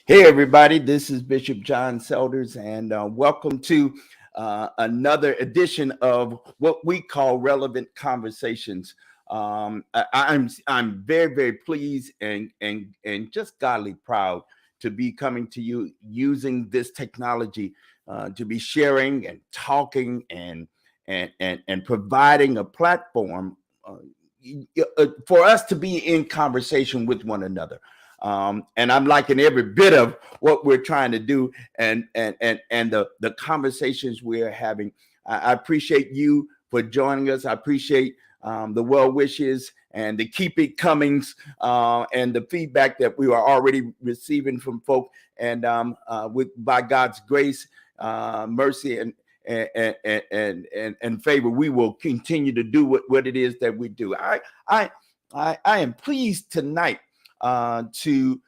Hey, everybody, this is Bishop John Selders, and welcome to another edition of what we call Relevant Conversations. I'm very, very pleased and just godly proud to be coming to you using this technology to be sharing and talking and providing a platform for us to be in conversation with one another. And I'm liking every bit of what we're trying to do and the conversations we're having. I appreciate you for joining us. I appreciate the well wishes and the keep it comings and the feedback that we are already receiving from folk. And with by God's grace, mercy, and favor, we will continue to do what it is that we do. I am pleased tonight to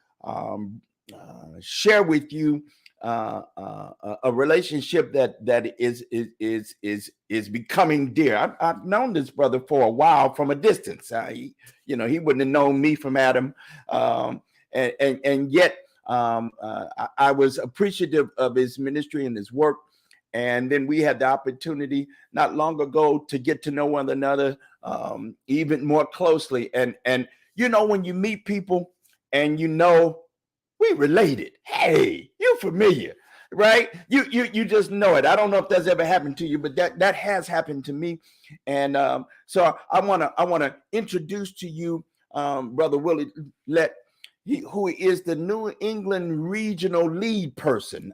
share with you a relationship that is becoming dear. I've known this brother for a while from a distance. He wouldn't have known me from Adam, and yet I was appreciative of his ministry and his work. And then we had the opportunity not long ago to get to know one another even more closely. And when you meet people and we related, hey, you're familiar, right? You just know it. I don't know if that's ever happened to you, but that has happened to me. And so I wanna introduce to you Brother Woullard Lett, who is the New England regional lead person.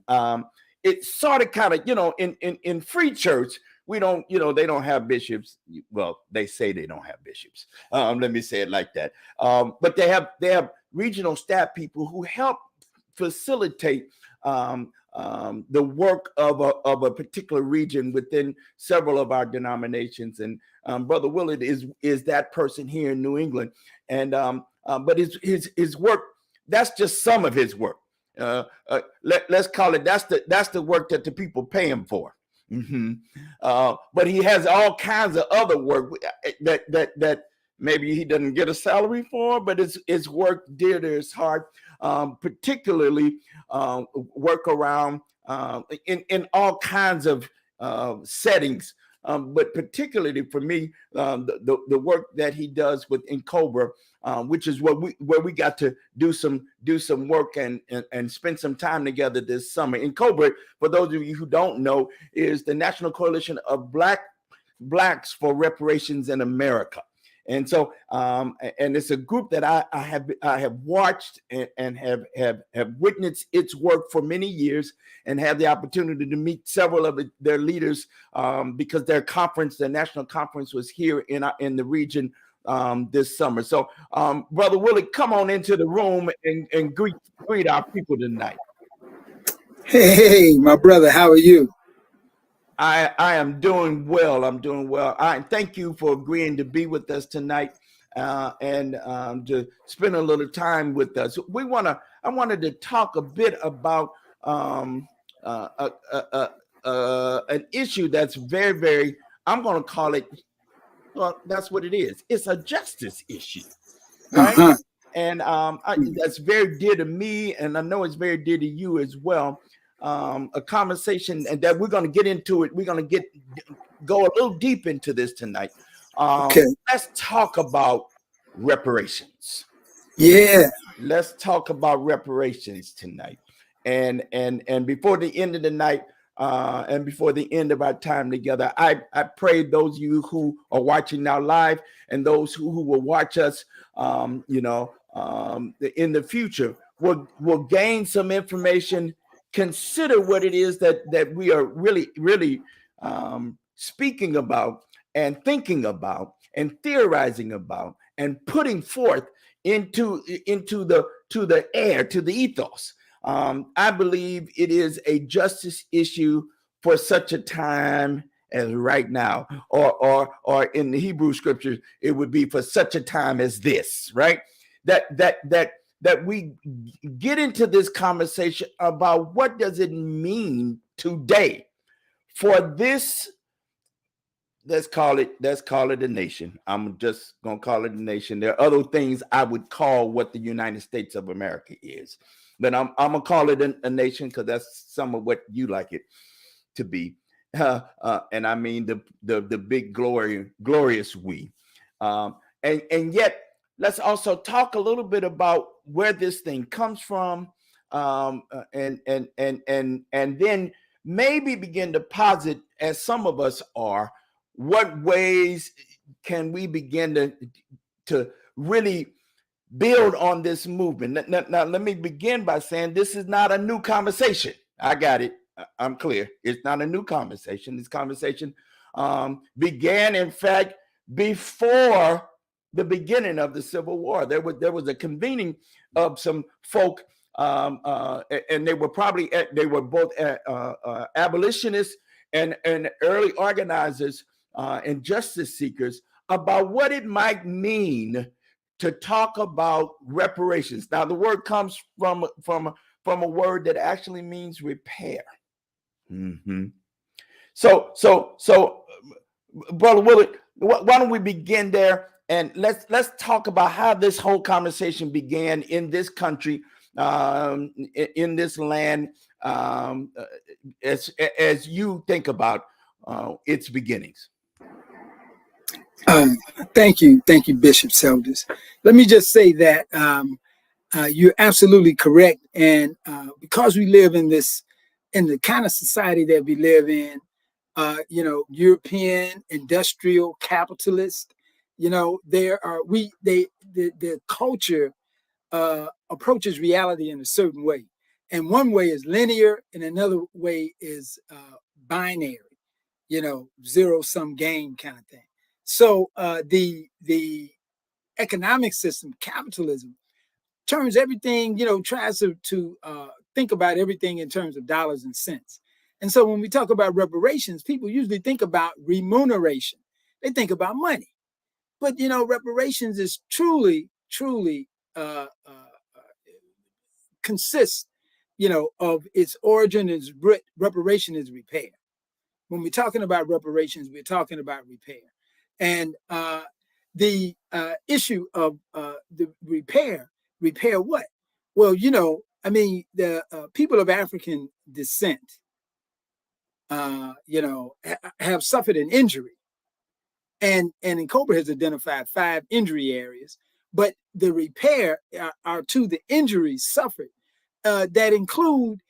It's sort of kind of, in free church, we don't, they don't have bishops. Well, they say they don't have bishops. Let me say it like that. But they have regional staff people who help facilitate the work of a particular region within several of our denominations. And Brother Woullard is that person here in New England. And but his work, that's just some of his work. Let's call it that's the work that the people pay him for. Mm-hmm. But he has all kinds of other work that maybe he doesn't get a salary for, but it's work dear to his heart, particularly work around in all kinds of settings. But particularly for me, the work that he does in Cobra, which is where we got to do some work and spend some time together this summer. In Cobra, for those of you who don't know, is the National Coalition of Blacks for Reparations in America. And so, and it's a group that I have watched and have witnessed its work for many years, and had the opportunity to meet several of their leaders because their national conference, was here in the region this summer. So, Brother Woullard, come on into the room and greet our people tonight. Hey, my brother, how are you? I am doing well. I'm doing well. I thank you for agreeing to be with us tonight and to spend a little time with us. I wanted to talk a bit about an issue that's very, very, I'm going to call it, well, that's what it is. It's a justice issue, right? Uh-huh. And that's very dear to me, and I know it's very dear to you as well. A conversation, and that we're going to get into it. We're going to go a little deep into this tonight. Okay. Let's talk about reparations. Yeah. Let's talk about reparations tonight. And before the end of the night, and before the end of our time together, I pray those of you who are watching now live and those who will watch us, in the future, will gain some information. Consider what it is that we are really speaking about and thinking about and theorizing about and putting forth into the air, to the ethos. I believe it is a justice issue for such a time as right now, or in the Hebrew scriptures, it would be for such a time as this, right? That we get into this conversation about what does it mean today for this. Let's call it a nation. I'm just gonna call it a nation. There are other things I would call what the United States of America is. but I'm gonna call it a nation because that's some of what you like it to be. And I mean the big glorious we. And yet let's also talk a little bit about where this thing comes from, and then maybe begin to posit, as some of us are, what ways can we begin to really build on this movement. Now, let me begin by saying this is not a new conversation. I got it. I'm clear. It's not a new conversation. This conversation began, in fact, before the beginning of the Civil War. There was a convening of some folk, and they were both abolitionists and early organizers and justice seekers about what it might mean to talk about reparations. Now, the word comes from a word that actually means repair. Mm-hmm. So, Brother Woullard, why don't we begin there, and let's talk about how this whole conversation began in this country, in this land, as you think about its beginnings. Thank you, Bishop Selders. Let me just say that you're absolutely correct, and because we live in the kind of society that we live in, European industrial capitalist, the culture approaches reality in a certain way, and one way is linear, and another way is binary, zero-sum game kind of thing. So the economic system, capitalism, turns everything, tries to think about everything in terms of dollars and cents. And so when we talk about reparations, people usually think about remuneration. They think about money. But, reparations is truly consists, of its origin is reparation is repair. When we're talking about reparations, we're talking about repair. And the issue of the repair what? Well, the people of African descent, have suffered an injury. And Cobra has identified 5 injury areas, but the repair are to the injuries suffered that include,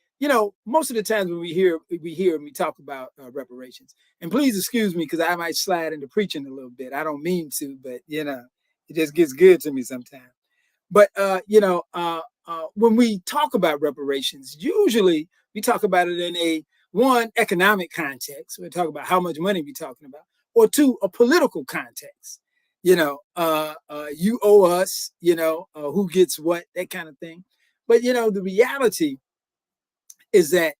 most of the times when we hear and we talk about reparations, and please excuse me because I might slide into preaching a little bit. I don't mean to, but it just gets good to me sometimes. But when we talk about reparations, usually we talk about it in one economic context. We talk about how much money we're talking about, or 2, a political context. You owe us. Who gets what, that kind of thing. But the reality is that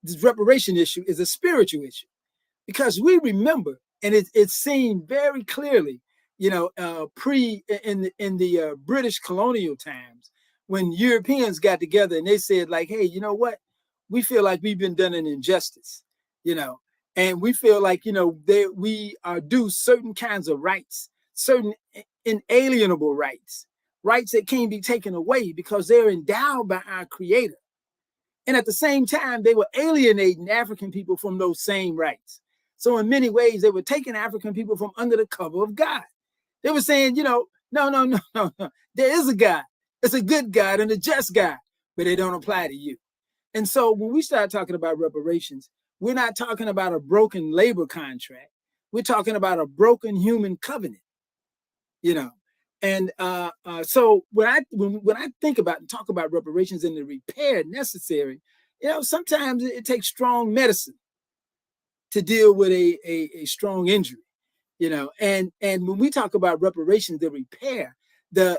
this reparation issue is a spiritual issue, because we remember, and it's seen very clearly, in the British colonial times, when Europeans got together and they said, like, hey, you know what? We feel like we've been done an injustice, and we feel like, we are due certain kinds of rights, certain inalienable rights that can't be taken away because they're endowed by our Creator. And at the same time, they were alienating African people from those same rights. So in many ways, they were taking African people from under the cover of God. They were saying, no. There is a God. It's a good God and a just God, but they don't apply to you. And so when we start talking about reparations, we're not talking about a broken labor contract. We're talking about a broken human covenant, And so when I think about and talk about reparations and the repair necessary, sometimes it takes strong medicine to deal with a strong injury, And when we talk about reparations, the repair, the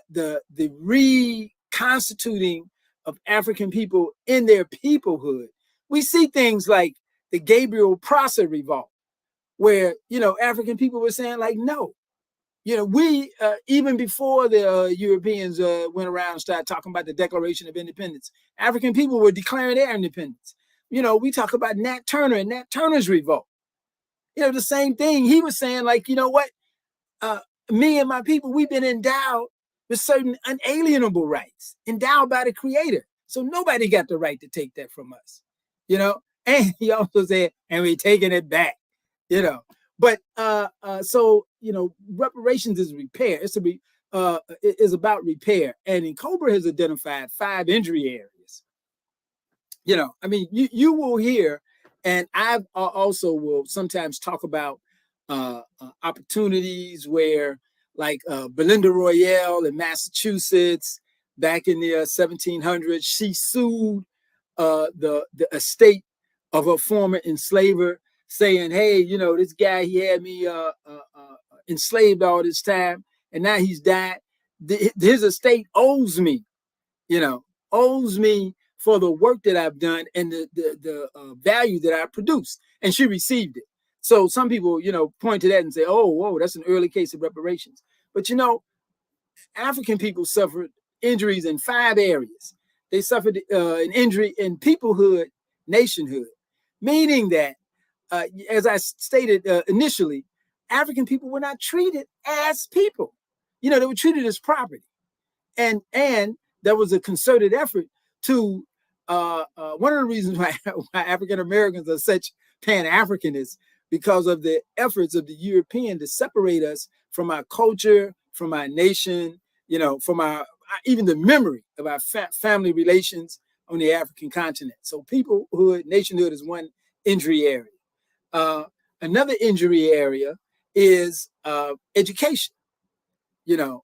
reconstituting of African people in their peoplehood, we see things like the Gabriel Prosser revolt, where African people were saying, like, no. We, even before the Europeans went around and started talking about the Declaration of Independence, African people were declaring their independence. We talk about Nat Turner and Nat Turner's revolt. The same thing. He was saying, like, you know what? Me and my people, we've been endowed with certain unalienable rights, endowed by the Creator. So nobody got the right to take that from us, you know. And he also said, and we're taking it back, you know. But so, you know, reparations is repair. It's it is about repair. And in Cobra has identified 5 injury areas. You know, I mean, you will hear, and I also will sometimes talk about opportunities where, like Belinda Royale in Massachusetts back in the 1700s, she sued the estate of a former enslaver, saying, "Hey, you know, this guy, he had me enslaved all this time, and now he's died. His estate owes me, you know, owes me for the work that I've done and the value that I produced." And she received it. So some people, you know, point to that and say, "Oh, whoa, that's an early case of reparations." But you know, African people suffered injuries in 5 areas. They suffered an injury in peoplehood, nationhood, meaning that, as I stated initially, African people were not treated as people. You know, they were treated as property. And there was a concerted effort to, one of the reasons why African Americans are such Pan-Africanists, because of the efforts of the European to separate us from our culture, from our nation, you know, from our, even the memory of our family relations on the African continent. So peoplehood, nationhood is one injury area. Another injury area is education. You know,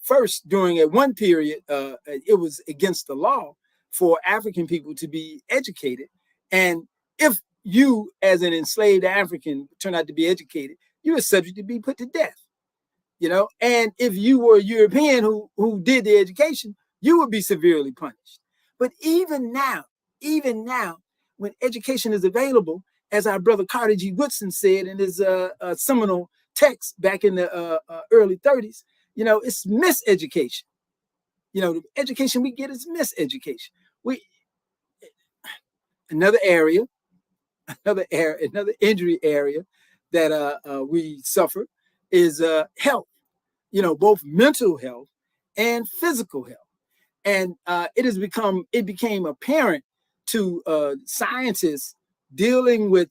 first, during one period, it was against the law for African people to be educated. And if you, as an enslaved African, turn out to be educated, you were subject to be put to death. You know, and if you were a European who did the education, you would be severely punished. But even now, when education is available, as our brother Carter G. Woodson said in his seminal text back in the early 30s, you know, it's miseducation. You know, the education we get is miseducation. Another injury area that we suffer is health. You know, both mental health and physical health. And it became apparent to scientists dealing with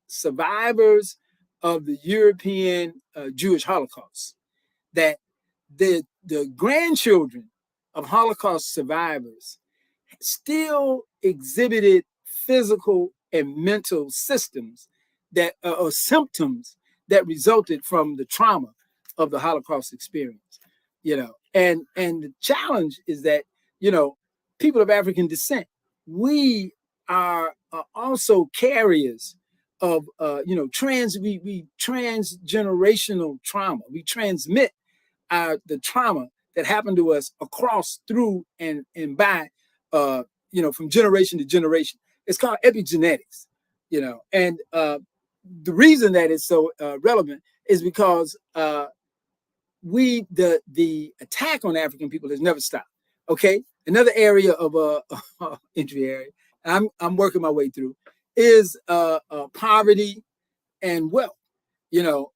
survivors of the European Jewish Holocaust that the grandchildren of Holocaust survivors still exhibited physical and mental systems that or symptoms that resulted from the trauma of the Holocaust experience, you know. And the challenge is that, you know, people of African descent, we are also carriers of you know, we transgenerational trauma. We transmit the trauma that happened to us across, through, and by you know, from generation to generation. It's called epigenetics, you know. And the reason that is so relevant is because the attack on African people has never stopped. Okay, another area of injury area I'm working my way through is poverty and wealth. You know,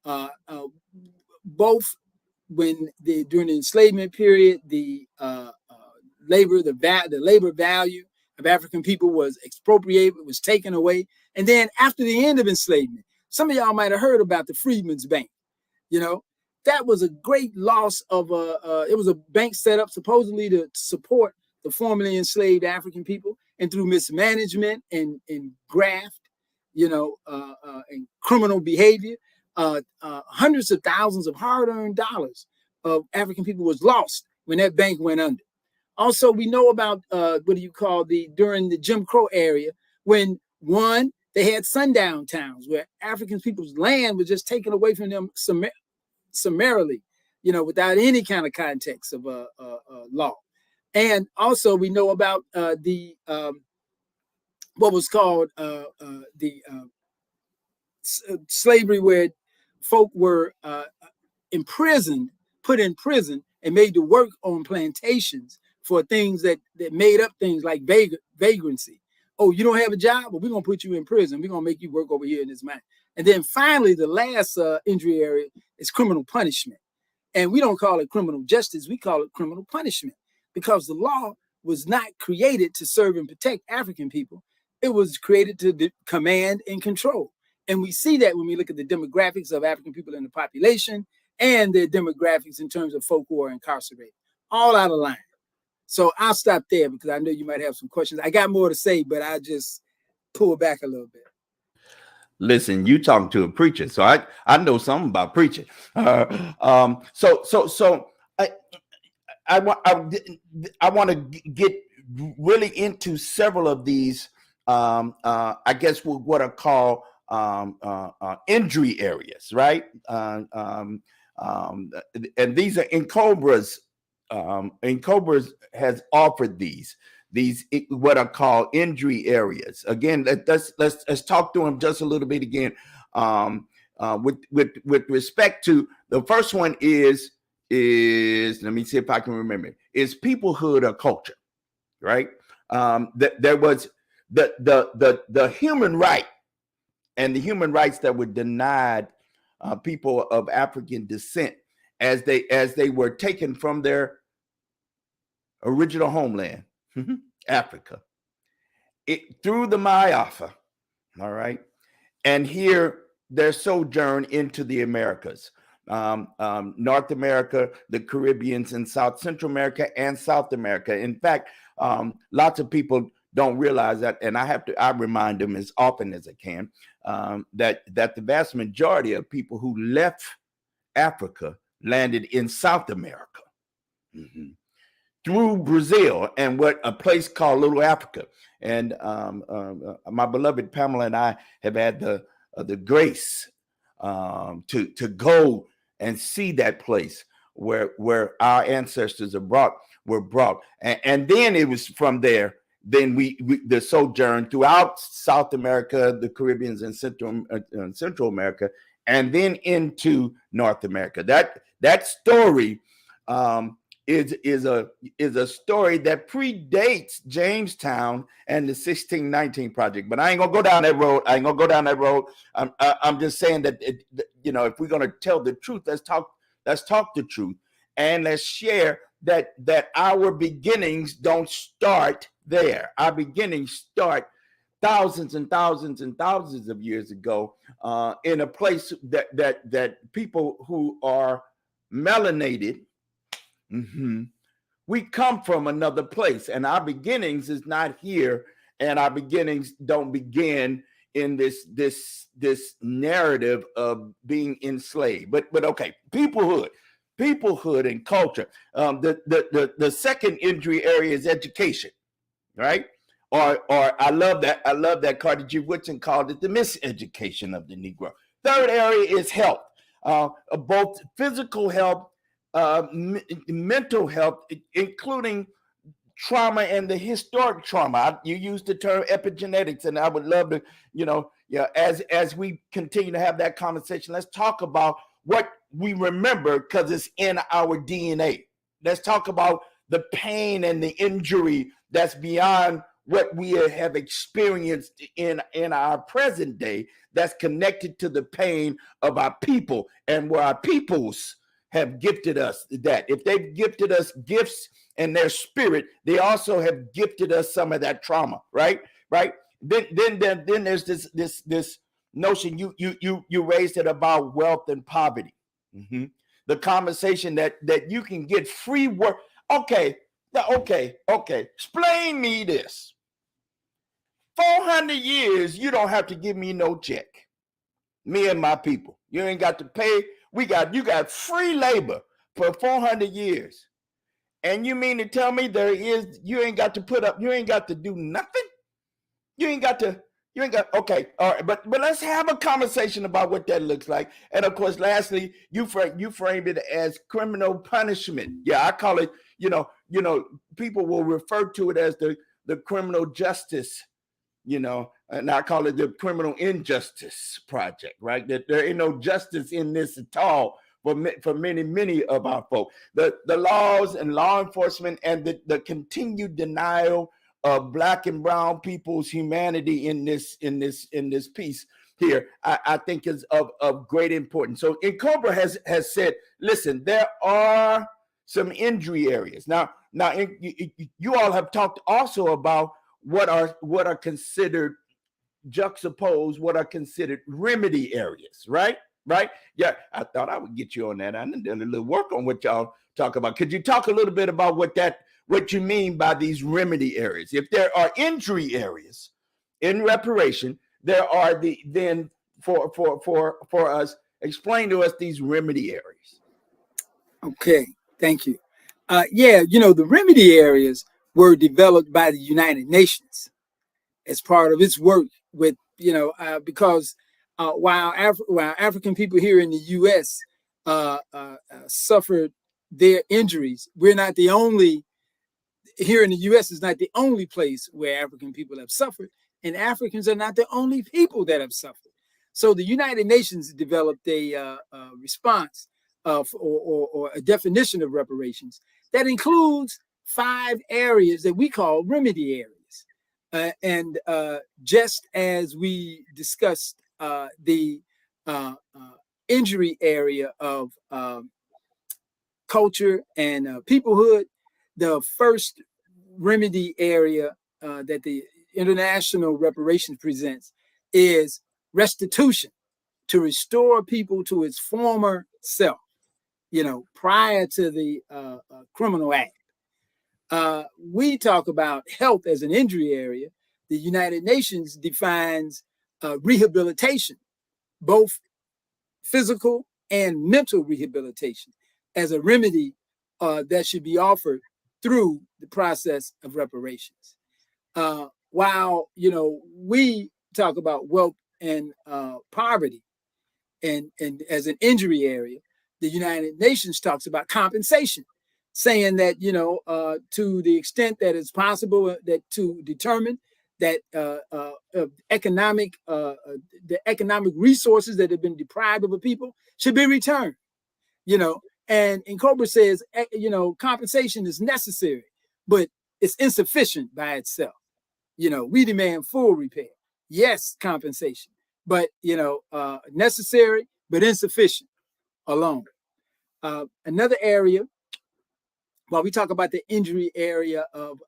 both during the enslavement period, the labor value of African people was expropriated, was taken away, and then after the end of enslavement, some of y'all might have heard about the Freedmen's Bank. You know, that was a great loss of it was a bank set up supposedly to support the formerly enslaved African people, and through mismanagement and graft, you know, and criminal behavior, hundreds of thousands of hard-earned dollars of African people was lost when that bank went under. Also, we know about during the Jim Crow area, when they had sundown towns where African people's land was just taken away from them summarily, you know, without any kind of context of law. And also we know about what was called the slavery, where folk were put in prison and made to work on plantations for things that made up things like vagrancy. Oh, you don't have a job? Well, we're going to put you in prison. We're going to make you work over here in this mine. And then finally, the last injury area is criminal punishment. And we don't call it criminal justice. We call it criminal punishment, because the law was not created to serve and protect African people. It was created to command and control. And we see that when we look at the demographics of African people in the population and their demographics in terms of folk who are incarcerated, all out of line. So I'll stop there because I know you might have some questions. I got more to say, but I just pull back a little bit. Listen, you talking to a preacher, so I know something about preaching. So I want to get really into several of these. I guess what are called injury areas, right? And these are NCOBRA's. NCOBRA's has offered these what are called injury areas. Again, let's talk to them just a little bit again. With respect to the first one is let me see if I can remember, is peoplehood or culture, right? There was the human right and the human rights that were denied people of African descent as they were taken from their original homeland, Africa, through the Maafa, all right, and here their sojourn into the Americas, North America, the Caribbeans, and South Central America and South America. In fact, lots of people don't realize that, and I remind them as often as I can, that the vast majority of people who left Africa landed in South America. Through Brazil and what a place called Little Africa. And my beloved Pamela and I have had the grace to go and see that place where our ancestors were brought. And then it was from there, then we the sojourn throughout South America, the Caribbeans, and Central America, and then into North America. That story is a story that predates Jamestown and the 1619 Project. But I ain't gonna go down that road. I'm just saying that if we're gonna tell the truth, let's talk the truth, and let's share that our beginnings don't start there. Our beginnings start thousands and thousands and thousands of years ago, in a place that people who are melanated. We come from another place, and our beginnings is not here, and our beginnings don't begin in this narrative of being enslaved. But okay, peoplehood and culture. The second injury area is education, right? Or I love that Carter G. Woodson called it the miseducation of the Negro. Third area is health, both physical health, mental health, including trauma and the historic trauma. You used the term epigenetics, and I would love to, as we continue to have that conversation, let's talk about what we remember because it's in our DNA. Let's talk about the pain and the injury that's beyond what we have experienced in our present day, that's connected to the pain of our people and where our peoples have gifted us that. If they've gifted us gifts and their spirit, they also have gifted us some of that trauma, right? Then there's this notion you raised it about wealth and poverty. The conversation that you can get free work. Okay. Explain me this. 400 years, you don't have to give me no check. Me and my people. You ain't got to pay. You got free labor for 400 years. And you mean to tell me you ain't got to do nothing? Okay, all right, but let's have a conversation about what that looks like. And of course, lastly, you framed it as criminal punishment. Yeah, I call it, people will refer to it as the criminal justice, and I call it the criminal injustice project, right? That there ain't no justice in this at all for many of our folk. The laws and law enforcement and the continued denial of Black and brown people's humanity in this piece here, I think is of great importance. So NCOBRA has said, listen, there are some injury areas. Now, you all have talked also about what are considered juxtaposed, what are considered remedy areas, right? Right? Yeah, I thought I would get you on that. I done a little work on what y'all talk about. Could you talk a little bit about what you mean by these remedy areas? If there are injury areas in reparation, there are then for us, explain to us these remedy areas. Okay, thank you. Yeah, the remedy areas were developed by the United Nations as part of its work with, because while African people here in the U.S. Suffered their injuries, we're not the only, here in the U.S. is not the only place where African people have suffered, and Africans are not the only people that have suffered. So the United Nations developed a response or a definition of reparations that includes 5 areas that we call remedy areas. And just as we discussed the injury area of culture and peoplehood, the first remedy area that the international reparations presents is restitution, to restore people to its former self, prior to the criminal act. We talk about health as an injury area. The United Nations defines rehabilitation, both physical and mental rehabilitation, as a remedy that should be offered through the process of reparations. While, we talk about wealth and poverty and as an injury area, the United Nations talks about compensation, saying that, to the extent that it's possible, that to determine that the economic resources that have been deprived of a people should be returned, and Cobra says, compensation is necessary, but it's insufficient by itself. We demand full repair. Yes, compensation, but, necessary, but insufficient alone. Another area, while we talk about the injury area of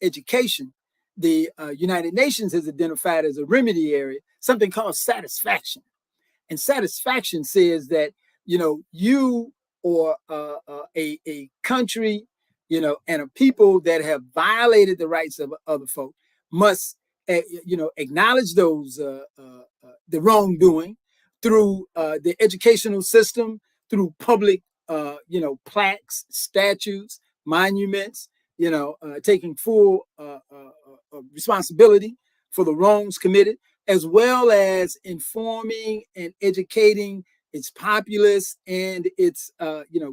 education, the United Nations has identified as a remedy area something called satisfaction. And satisfaction says that, you or a country, and a people that have violated the rights of other folk must, acknowledge those, the wrongdoing through the educational system, through public, plaques, statues, monuments, taking full responsibility for the wrongs committed, as well as informing and educating its populace and its,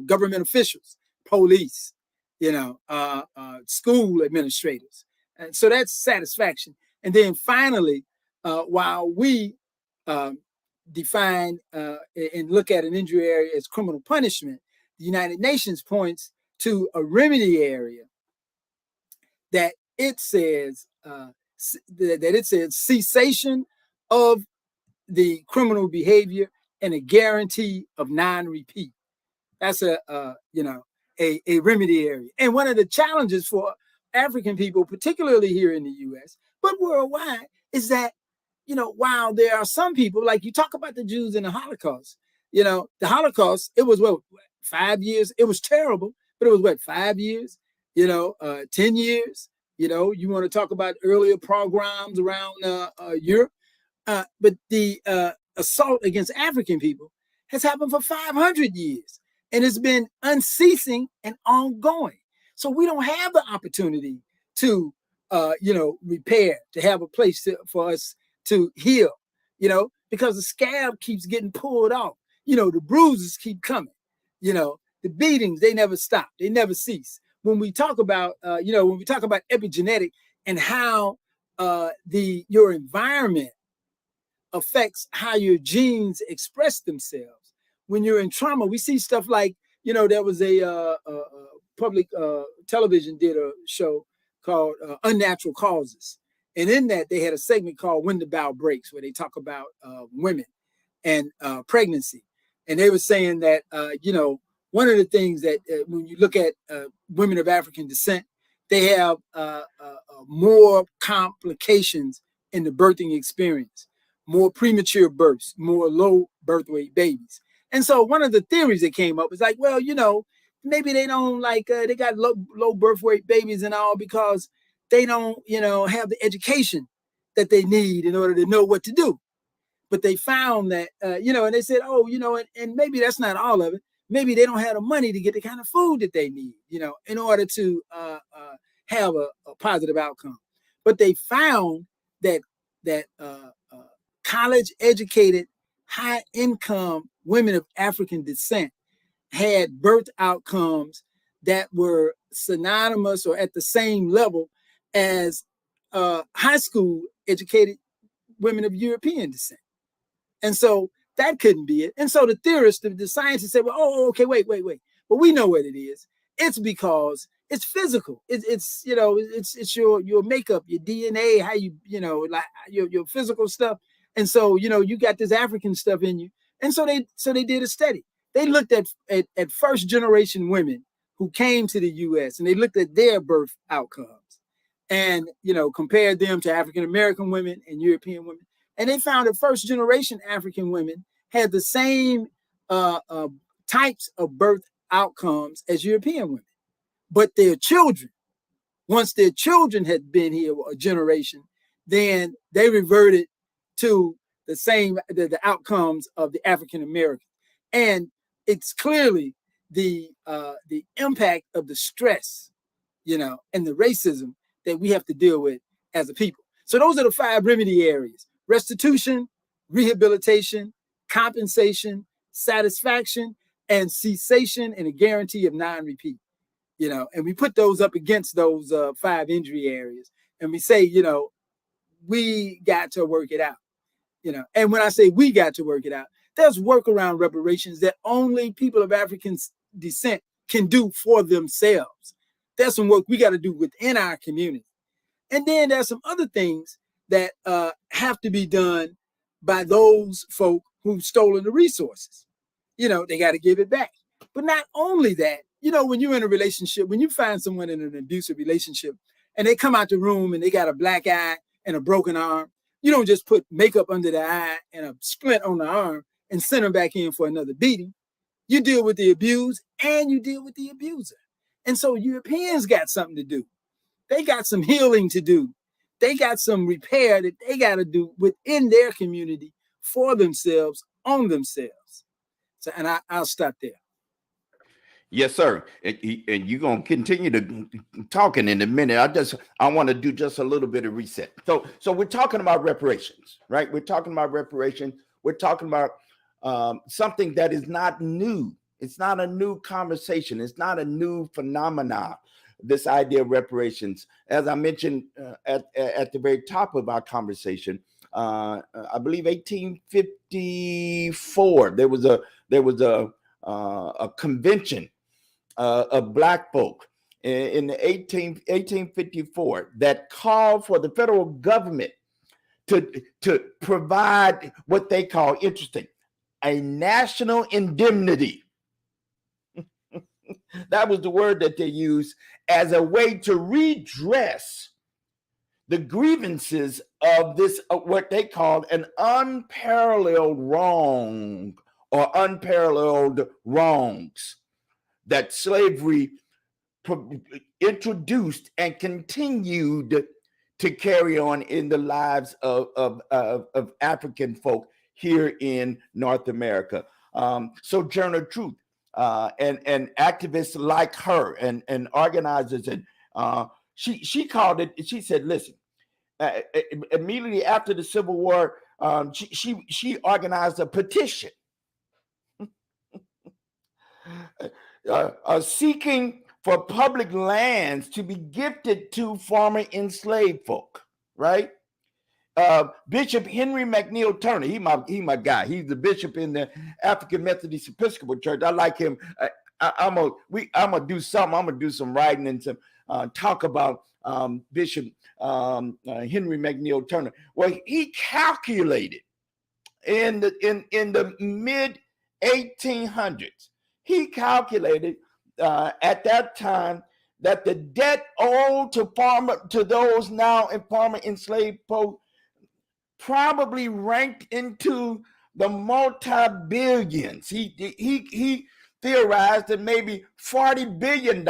government officials, police, school administrators. And so that's satisfaction. And then finally, while we define and look at an injury area as criminal punishment, the United Nations points to a remedy area that it says cessation of the criminal behavior and a guarantee of non-repeat. That's a remedy area. And one of the challenges for African people, particularly here in the U.S., but worldwide, is that, while there are some people, like you talk about the Jews in the Holocaust, the Holocaust, it was 5 years. It was terrible, but it was 5 years, 10 years. You want to talk about earlier pogroms around Europe, but the assault against African people has happened for 500 years, and it's been unceasing and ongoing. So we don't have the opportunity to, repair, to have a place for us to heal, because the scab keeps getting pulled off. The bruises keep coming. The beatings, they never stop. They never cease. When we talk about, epigenetic and how your environment affects how your genes express themselves. When you're in trauma, we see stuff like, there was a public television did a show called Unnatural Causes. And in that, they had a segment called When the Bow Breaks, where they talk about women and pregnancy. And they were saying that, one of the things that when you look at women of African descent, they have more complications in the birthing experience, more premature births, more low birth weight babies. And so one of the theories that came up was like, well, maybe they don't they got low birth weight babies and all because they don't, have the education that they need in order to know what to do. But they found that, and they said, oh, and maybe that's not all of it. Maybe they don't have the money to get the kind of food that they need, in order to have a positive outcome. But they found that college-educated, high-income women of African descent had birth outcomes that were synonymous or at the same level as high school educated women of European descent. And so that couldn't be it. And so the theorists, the scientists said, well, okay, wait. Well, we know what it is. It's because it's physical. It's your makeup, your DNA, how you, like your physical stuff. And so, you got this African stuff in you. And so they did a study. They looked at first generation women who came to the US, and they looked at their birth outcomes and, compared them to African American women and European women. And they found that first generation African women had the same types of birth outcomes as European women. But their children, once their children had been here a generation, then they reverted to the same the outcomes of the African American. And it's clearly the impact of the stress, and the racism that we have to deal with as a people. So those are the 5 remedy areas: restitution, rehabilitation, compensation, satisfaction, and cessation, and a guarantee of non-repeat. And we put those up against those 5 injury areas, and we say, we got to work it out. And when I say we got to work it out, there's workaround reparations that only people of African descent can do for themselves. There's some work we got to do within our community. And then there's some other things that have to be done by those folk who've stolen the resources. They got to give it back. But not only that, when you're in a relationship, when you find someone in an abusive relationship and they come out the room and they got a black eye and a broken arm, you don't just put makeup under the eye and a splint on the arm and send them back in for another beating. You deal with the abused and you deal with the abuser. And so Europeans got something to do. They got some healing to do. They got some repair that they got to do within their community for themselves, on themselves. So, and I'll stop there. Yes, sir. And you're going to continue to talking in a minute. I want to do just a little bit of reset. So we're talking about reparations, right? We're talking about reparations. We're talking about something that is not new. It's not a new conversation. It's not a new phenomenon. This idea of reparations, as I mentioned at the very top of our conversation, I believe 1854, there was a convention of Black folk in 1854 that called for the federal government to provide what they call, interesting, a national indemnity. That was the word that they used as a way to redress the grievances of this, what they called an unparalleled wrong or unparalleled wrongs that slavery introduced and continued to carry on in the lives of African folk here in North America. Sojourner Truth and activists like her and organizers, and she called it, she said, listen, immediately after the Civil War, she organized a petition seeking for public lands to be gifted to former enslaved folk, right? Bishop Henry McNeil Turner, he my guy. He's the bishop in the African Methodist Episcopal Church. I like him. I'm gonna do something. I'm gonna do some writing and some talk about Bishop Henry McNeil Turner. Well, he calculated in the mid 1800s. he calculated at that time that the debt owed to those now in former enslaved folks probably ranked into the multi-billions. He theorized that maybe $40 billion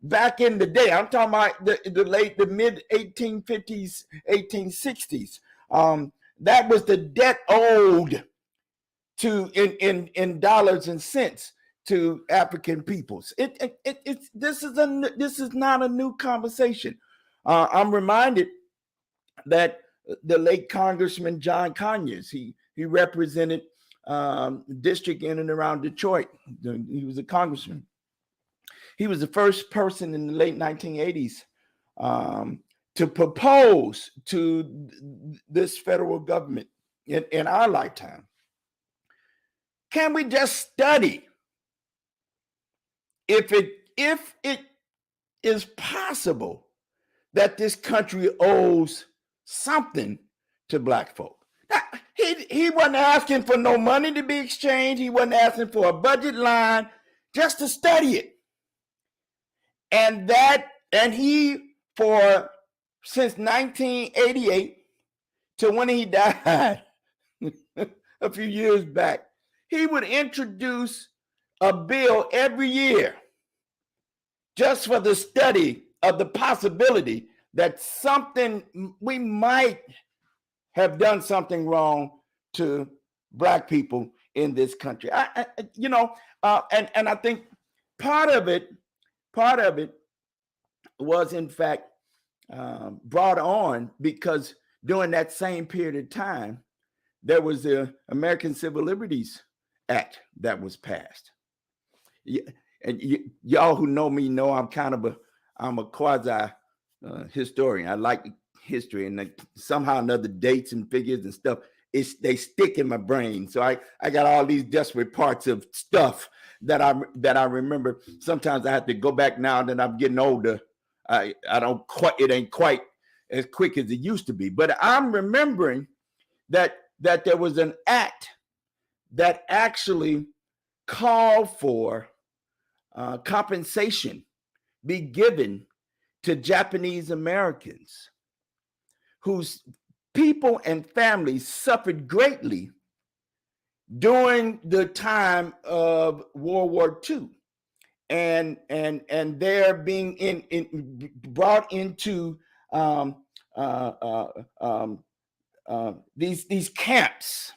back in the day. I'm talking about the mid 1850s, 1860s. That was the debt owed to in dollars and cents to African peoples. This is not a new conversation. I'm reminded that the late Congressman John Conyers, he represented district in and around Detroit. He was a congressman. He was the first person in the late 1980s to propose to this federal government in our lifetime. Can we just study if it is possible that this country owes something to Black folk? Now, he wasn't asking for no money to be exchanged. He wasn't asking for a budget line, just to study it. And he, since 1988 to when he died a few years back, he would introduce a bill every year just for the study of the possibility that we might have done something wrong to Black people in this country. And I think part of it was in fact brought on because during that same period of time, there was the American Civil Liberties Act that was passed. And y'all who know me know I'm a quasi historian. I like history, and somehow or another dates and figures and stuff, they stick in my brain. So I got all these desperate parts of stuff that I remember. Sometimes I have to go back now that I'm getting older. It ain't quite as quick as it used to be. But I'm remembering that there was an act that actually called for compensation be given to Japanese Americans whose people and families suffered greatly during the time of World War II, and they're being brought into these camps,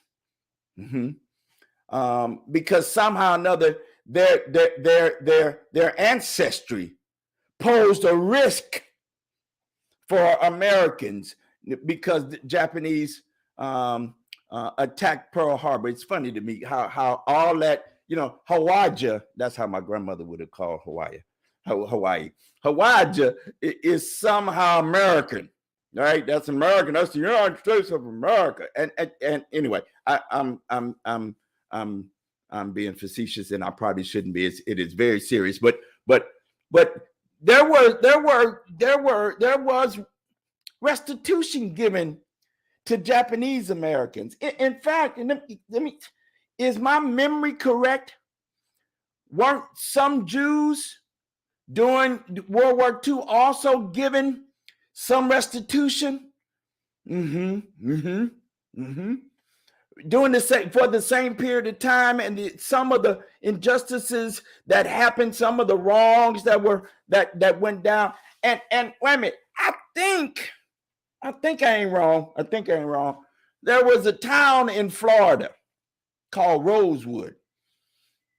because somehow or another their ancestry posed a risk for Americans because the Japanese attacked Pearl Harbor. It's funny to me how all that, Hawaii, that's how my grandmother would have called Hawaii. Hawaii is somehow American, right? That's American. That's the United States of America. And anyway, I'm being facetious, and I probably shouldn't be. It is very serious, but there was restitution given to Japanese Americans. In fact, is my memory correct? Weren't some Jews during World War II also given some restitution? During for the same period of time, and some of the injustices that happened, some of the wrongs that went down. And wait a minute, I think I ain't wrong. There was a town in Florida called Rosewood.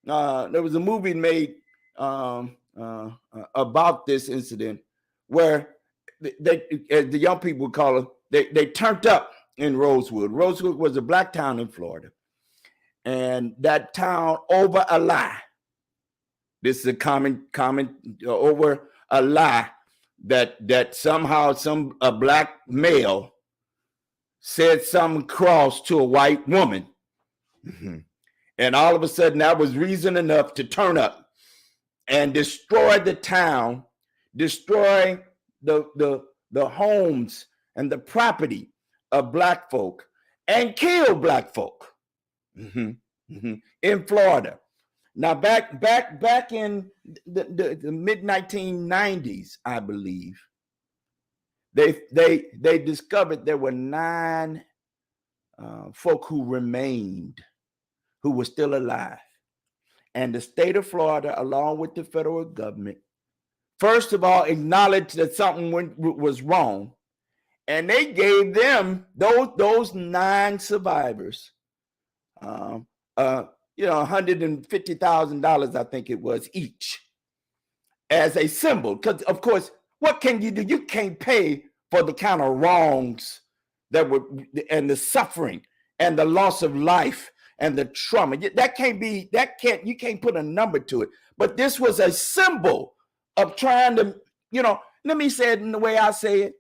There was a movie made about this incident where the young people would call it, they turned up in Rosewood. Rosewood was a Black town in Florida. And that town, over a lie, this is a common over a lie, that somehow a Black male said something cross to a white woman. And all of a sudden that was reason enough to turn up and destroy the town, destroy the homes and the property of Black folk, and kill Black folk in Florida. Now, back in the mid 1990s, I believe, they discovered there were 9 folk who remained, who were still alive. And the state of Florida, along with the federal government, first of all, acknowledged that something was wrong. And they gave them, those 9 survivors, $150,000, I think it was, each, as a symbol. Because, of course, what can you do? You can't pay for the kind of wrongs that were, and the suffering and the loss of life and the trauma. That can't be, you can't put a number to it. But this was a symbol of trying to, let me say it in the way I say it.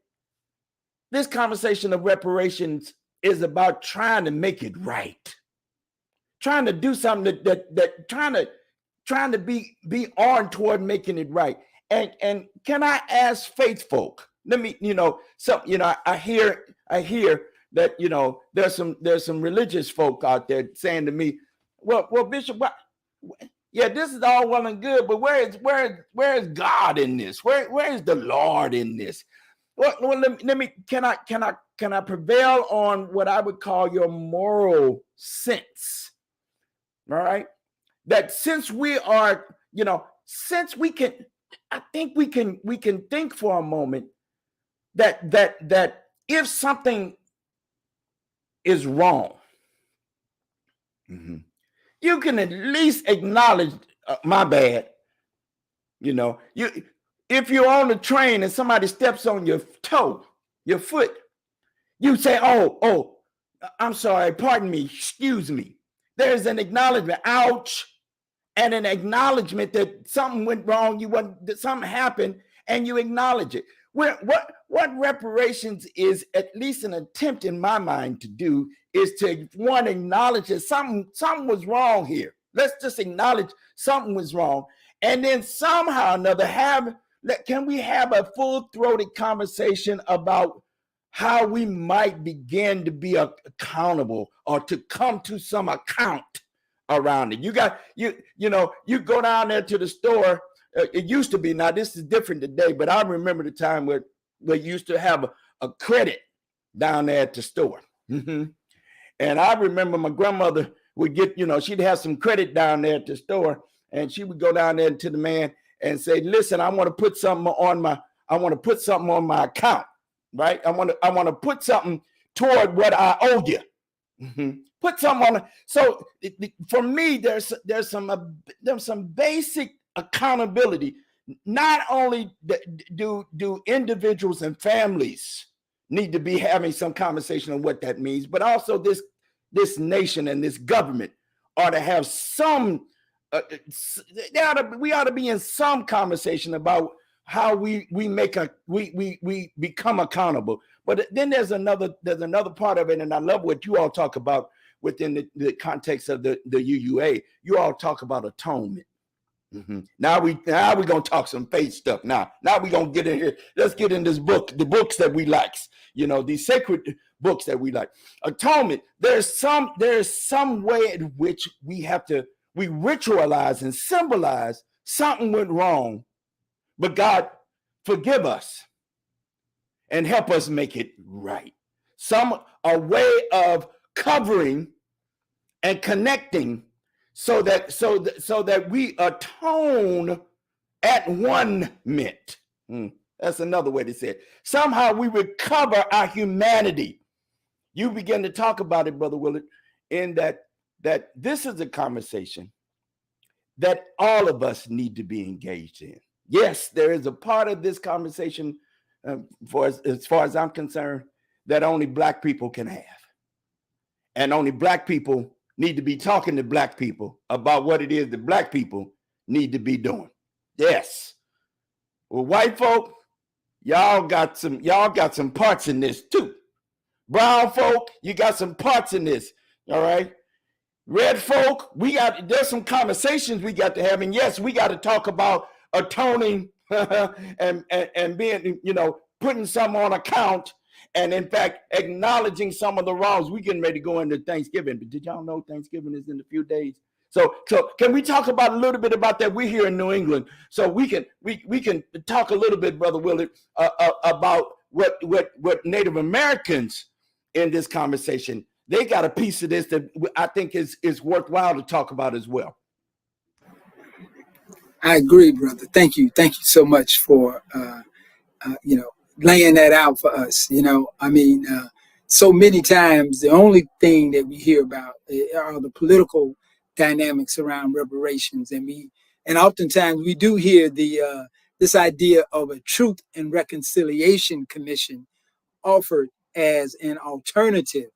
This conversation of reparations is about trying to make it right. Trying to do something that trying to be on toward making it right. And can I ask faith folk? Let me, I hear that, there's some religious folk out there saying to me, well, Bishop, yeah, this is all well and good, but where is God in this? Where is the Lord in this? Well, can I prevail on what I would call your moral sense? All right, that since we are, since we can, I think we can think for a moment that if something is wrong, you can at least acknowledge my bad. If you're on the train and somebody steps on your toe, your foot, you say, oh, I'm sorry, pardon me, excuse me. There's an acknowledgement, ouch, and an acknowledgement that something went wrong, that something happened, and you acknowledge it. What reparations is at least an attempt in my mind to do is to, one, acknowledge that something was wrong here. Let's just acknowledge something was wrong, and then somehow or another can we have a full-throated conversation about how we might begin to be accountable or to come to some account around it. You go down there to the store. It used to be, now this is different today, but I remember the time where you used to have a credit down there at the store. And I remember my grandmother would get, she'd have some credit down there at the store, and she would go down there to the man and say, listen, I want to put something on my account. Right, I want to put something toward what I owe you. Put something on. So for me, there's some basic accountability. Not only do individuals and families need to be having some conversation on what that means, but also this nation and this government ought to have some. We ought to be in some conversation about how we become accountable. But then there's another part of it, and I love what you all talk about within the context of the UUA. You all talk about atonement. Now we're gonna talk some faith stuff. Now we're gonna get in here. Let's get in this book, the books that we like, these sacred books that we like. Atonement. There's some way in which we ritualize and symbolize something went wrong. But God, forgive us and help us make it right. A way of covering and connecting so that we atone at one mint. That's another way to say it. Somehow we recover our humanity. You begin to talk about it, Brother Woullard, in that this is a conversation that all of us need to be engaged in. Yes, there is a part of this conversation, as far as I'm concerned, that only Black people can have. And only Black people need to be talking to Black people about what it is that Black people need to be doing. Yes. Well, white folk, y'all got some parts in this too. Brown folk, you got some parts in this. All right. Red folk, there's some conversations we got to have. And yes, we got to talk about atoning and being, putting some on account, and in fact acknowledging some of the wrongs. We getting ready to go into Thanksgiving, but did y'all know Thanksgiving is in a few days? So can we talk about a little bit about that? We're here in New England, so we can talk a little bit, Brother Woullard, about what Native Americans in this conversation, they got a piece of this that I think is worthwhile to talk about as well. I agree, brother. Thank you so much for laying that out for us. I mean, so many times the only thing that we hear about are the political dynamics around reparations, and oftentimes we do hear the this idea of a Truth and Reconciliation Commission offered as an alternative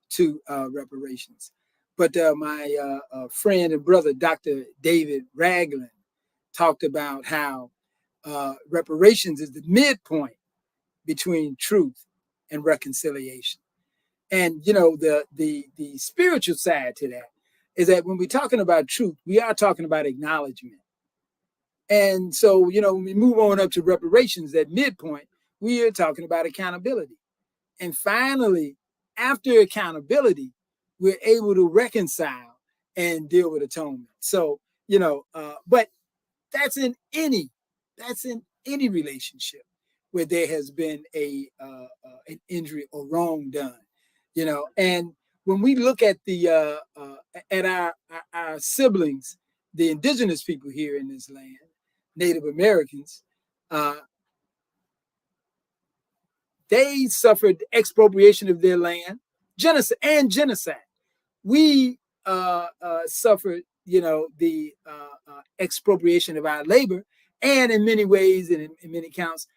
to reparations. But my friend and brother, Dr. David Ragland, talked about how reparations is the midpoint between truth and reconciliation. And the spiritual side to that is that when we're talking about truth, we are talking about acknowledgement. And so, when we move on up to reparations, that midpoint, we are talking about accountability. And finally, after accountability, we're able to reconcile and deal with atonement. So, but that's in any relationship where there has been an injury or wrong done, And when we look at at our siblings, the indigenous people here in this land, Native Americans, they suffered expropriation of their land, genocide. We suffered, the expropriation of our labor, and in many ways and in many counts,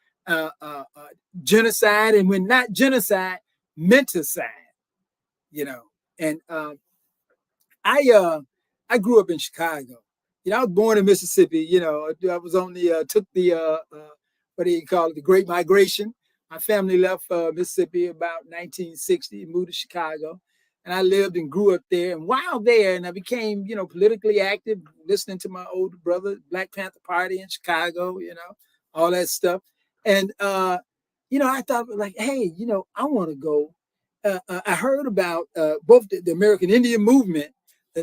genocide, and when not genocide, menticide. And I grew up in Chicago. I was born in Mississippi. I was on took the what do you call it, the Great Migration. My family left Mississippi about 1960 and moved to Chicago. And I lived and grew up there. And while there, and I became, politically active, listening to my older brother, Black Panther Party in Chicago, all that stuff. And, I thought like, hey, I want to go. I heard about both the American Indian movement,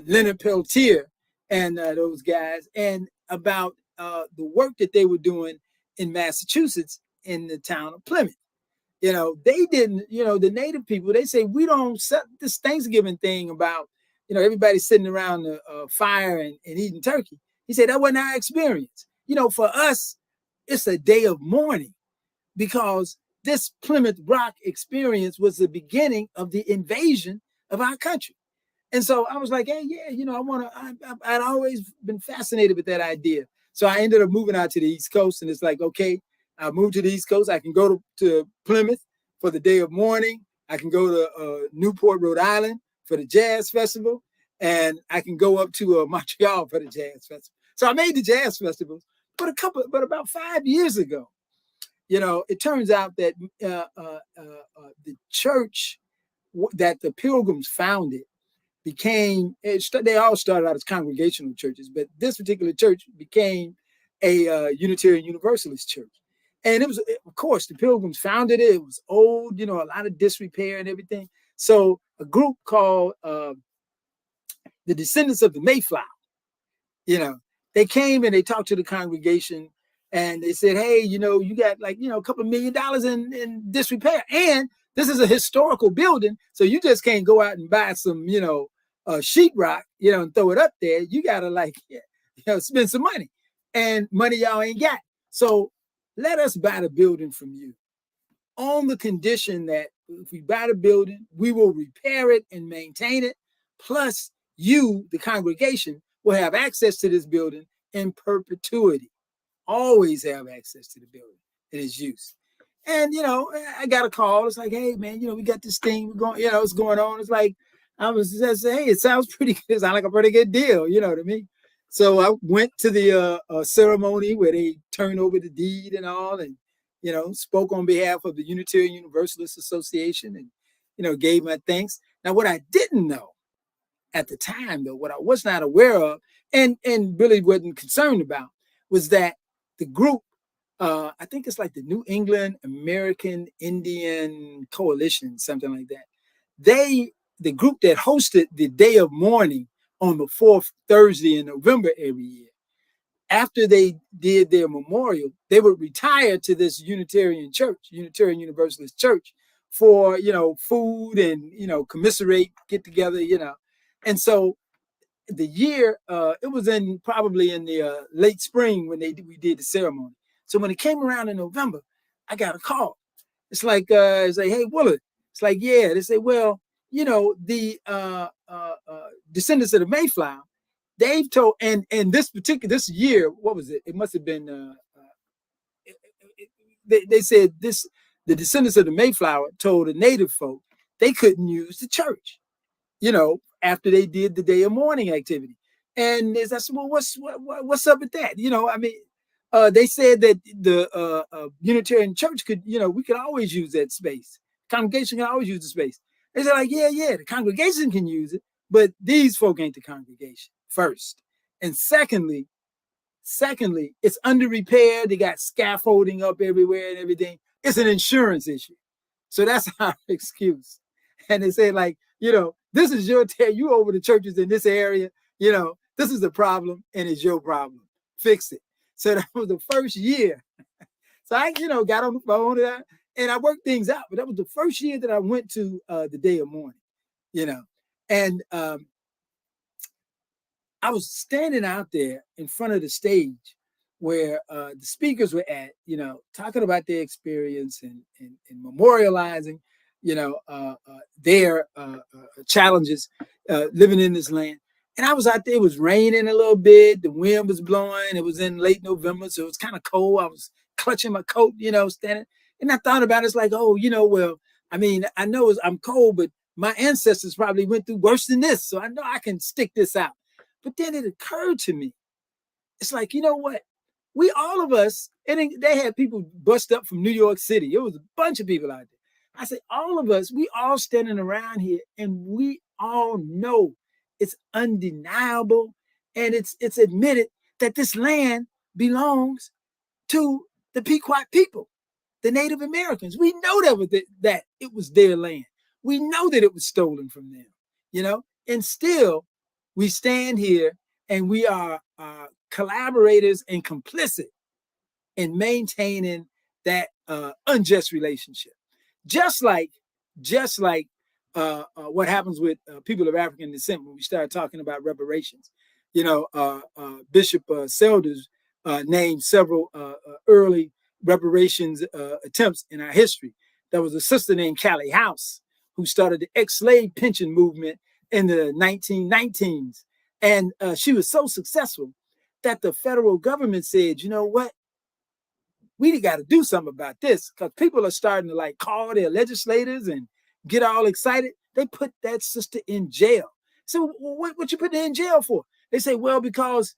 Leonard Peltier and those guys, and about the work that they were doing in Massachusetts in the town of Plymouth. They didn't, the Native people, they say, we don't set this Thanksgiving thing about, everybody sitting around the fire and eating turkey. He said, that wasn't our experience. For us, it's a day of mourning because this Plymouth Rock experience was the beginning of the invasion of our country. And so I was like, hey, yeah, I'd always been fascinated with that idea. So I ended up moving out to the East Coast, and it's like, okay, I moved to the East Coast. I can go to Plymouth for the day of mourning. I can go to Newport, Rhode Island for the Jazz Festival. And I can go up to Montreal for the Jazz Festival. So I made the Jazz Festivals. But about 5 years ago, it turns out that the church that the Pilgrims founded they all started out as congregational churches, but this particular church became a Unitarian Universalist church. And it was, of course, the Pilgrims founded it. It was old, a lot of disrepair and everything. So a group called the Descendants of the Mayflower, they came and they talked to the congregation and they said, hey, you got like, a couple $1 million in disrepair. And this is a historical building. So you just can't go out and buy some, sheetrock, and throw it up there. You got to spend some money, and money y'all ain't got. So let us buy the building from you on the condition that if we buy the building, we will repair it and maintain it. Plus you, the congregation, will have access to this building in perpetuity. Always have access to the building and its use. And, I got a call. It's like, hey, man, we got this thing going, what's going on? It's like, I was just saying, hey, it sounds pretty good. It sounds like a pretty good deal. You know what I mean? So I went to the ceremony where they turned over the deed and all, and, spoke on behalf of the Unitarian Universalist Association and, gave my thanks. Now, what I didn't know at the time, though, what I was not aware of and really wasn't concerned about was that the group, I think it's like the New England American Indian Coalition, something like that. The group that hosted the day of mourning on the 4th Thursday in November every year. After they did their memorial, they would retire to this Unitarian church, Unitarian Universalist Church, for, food and, commiserate, get together, And so the year, it was probably in the late spring when we did the ceremony. So when it came around in November, I got a call. It's like, hey, Woullard. It's like, yeah. They say, well, the descendants of the Mayflower, they've told, and this year, what was it? It must have been, they said the descendants of the Mayflower told the native folk they couldn't use the church, after they did the day of mourning activity. And I said, well, what's up with that? They said that the Unitarian church could, we could always use that space. Congregation can always use the space. They said, like, yeah, the congregation can use it, but these folk ain't the congregation, first. And secondly, it's under repair. They got scaffolding up everywhere and everything. It's an insurance issue. So that's our excuse. And they say, like, this is you over the churches in this area, this is the problem and it's your problem. Fix it. So that was the first year. So I, got on the phone and I worked things out. But that was the first year that I went to the day of mourning, And I was standing out there in front of the stage where the speakers were at, talking about their experience and memorializing, their challenges living in this land. And I was out there, it was raining a little bit. The wind was blowing. It was in late November, so it was kind of cold. I was clutching my coat, standing. And I thought about it, it's like, oh, well, I know I'm cold, but my ancestors probably went through worse than this. So I know I can stick this out. But then it occurred to me, it's like, you know what? We, all of us, and they had people bust up from New York City. It was a bunch of people out there. I said, all of us, we all standing around here, and we all know it's undeniable, and it's admitted that this land belongs to the Pequot people, the Native Americans. We know that it was their land. We know that it was stolen from them, and still we stand here and we are collaborators and complicit in maintaining that unjust relationship. Just like what happens with people of African descent when we start talking about reparations. Bishop Selders named several early reparations attempts in our history. There was a sister named Callie House who started the ex-slave pension movement in the 1919s. And she was so successful that the federal government said, you know what? We got to do something about this, because people are starting to call their legislators and get all excited. They put that sister in jail. So what you put her in jail for? They say, well, because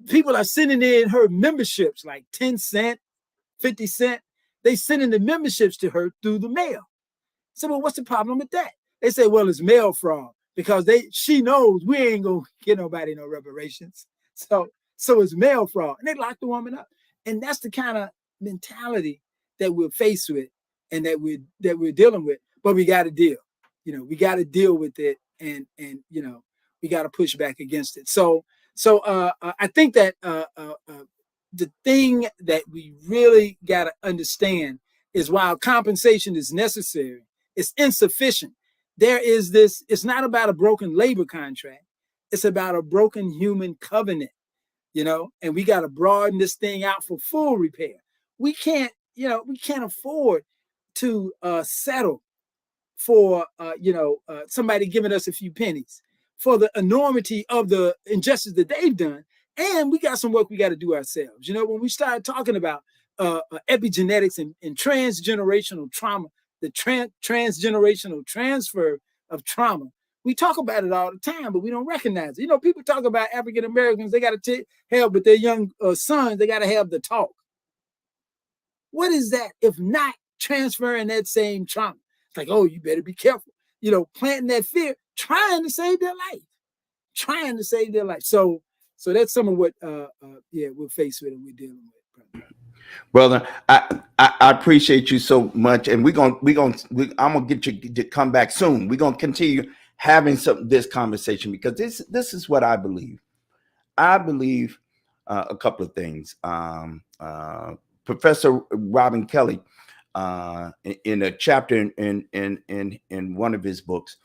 people are sending in her memberships, like 10 cents, 50 cents. They sending the memberships to her through the mail. So, well, what's the problem with that? They say, well, it's mail fraud, because she knows we ain't gonna get nobody no reparations. So it's mail fraud. And they locked the woman up. And that's the kind of mentality that we're faced with and that we're dealing with. But we got to deal. We got to deal with it, and we got to push back against it. So I think that the thing that we really got to understand is, while compensation is necessary, it's insufficient. There is this, it's not about a broken labor contract. It's about a broken human covenant, and we got to broaden this thing out for full repair. We can't afford to settle for, somebody giving us a few pennies for the enormity of the injustice that they've done. And we got some work we got to do ourselves. When we start talking about epigenetics and transgenerational trauma, the transgenerational transfer of trauma, we talk about it all the time, but we don't recognize it. People talk about African Americans, they got to help with their young sons, they got to have the talk. What is that if not transferring that same trauma? It's like, oh, you better be careful. Planting that fear, trying to save their life. So that's some of what we're faced with and we're dealing with. Brother, I appreciate you so much, and I'm gonna get you to come back soon. We're gonna continue having this conversation, because this is what I believe. I believe a couple of things. Professor Robin Kelly, in a chapter in one of his books,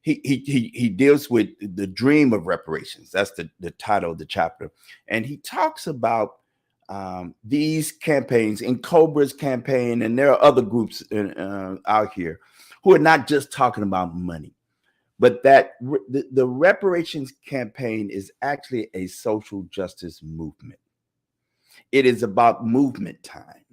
he deals with the dream of reparations. That's the title of the chapter, and he talks about these campaigns, in Cobra's campaign, and there are other groups out here who are not just talking about money, but that the reparations campaign is actually a social justice movement. It is about movement time,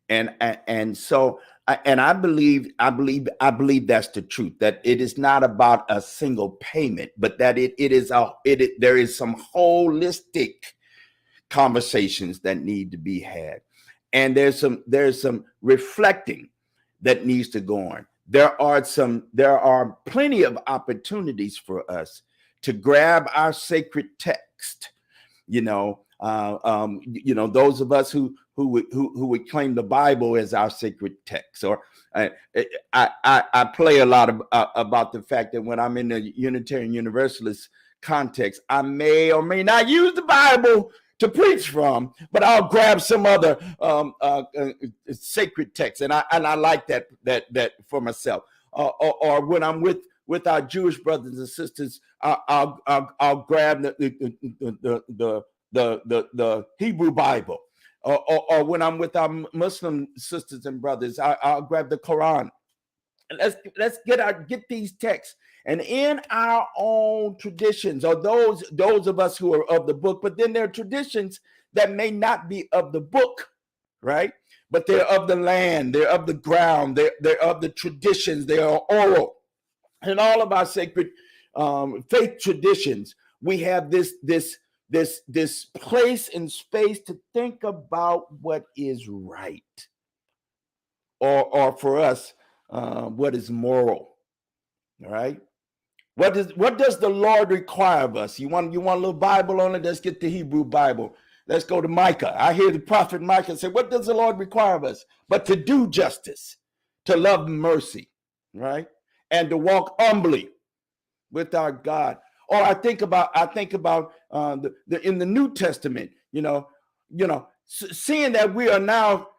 and so I believe that's the truth. That it is not about a single payment, but that there is some holistic conversations that need to be had, and there's some reflecting that needs to go on. There are plenty of opportunities for us to grab our sacred text. Those of us who would claim the Bible as our sacred text, or I play a lot about the fact that when I'm in the Unitarian Universalist context, I may or may not use the Bible to preach from, but I'll grab some other sacred text, and I like that for myself. Or when I'm with our Jewish brothers and sisters, I'll grab the Hebrew Bible, or when I'm with our Muslim sisters and brothers, I'll grab the Quran. And let's get these texts. And in our own traditions, or those of us who are of the book, but then there are traditions that may not be of the book, right? But they're of the land, they're of the ground, they're of the traditions, they are oral. In all of our sacred faith traditions, we have this place and space to think about what is right, or for us, what is moral, all right? What does the Lord require of us? You want a little Bible on it? Let's get the Hebrew Bible. Let's go to Micah. I hear the prophet Micah say, what does the Lord require of us? But to do justice, to love mercy, right? And to walk humbly with our God. Or I think about in the New Testament, seeing that we are now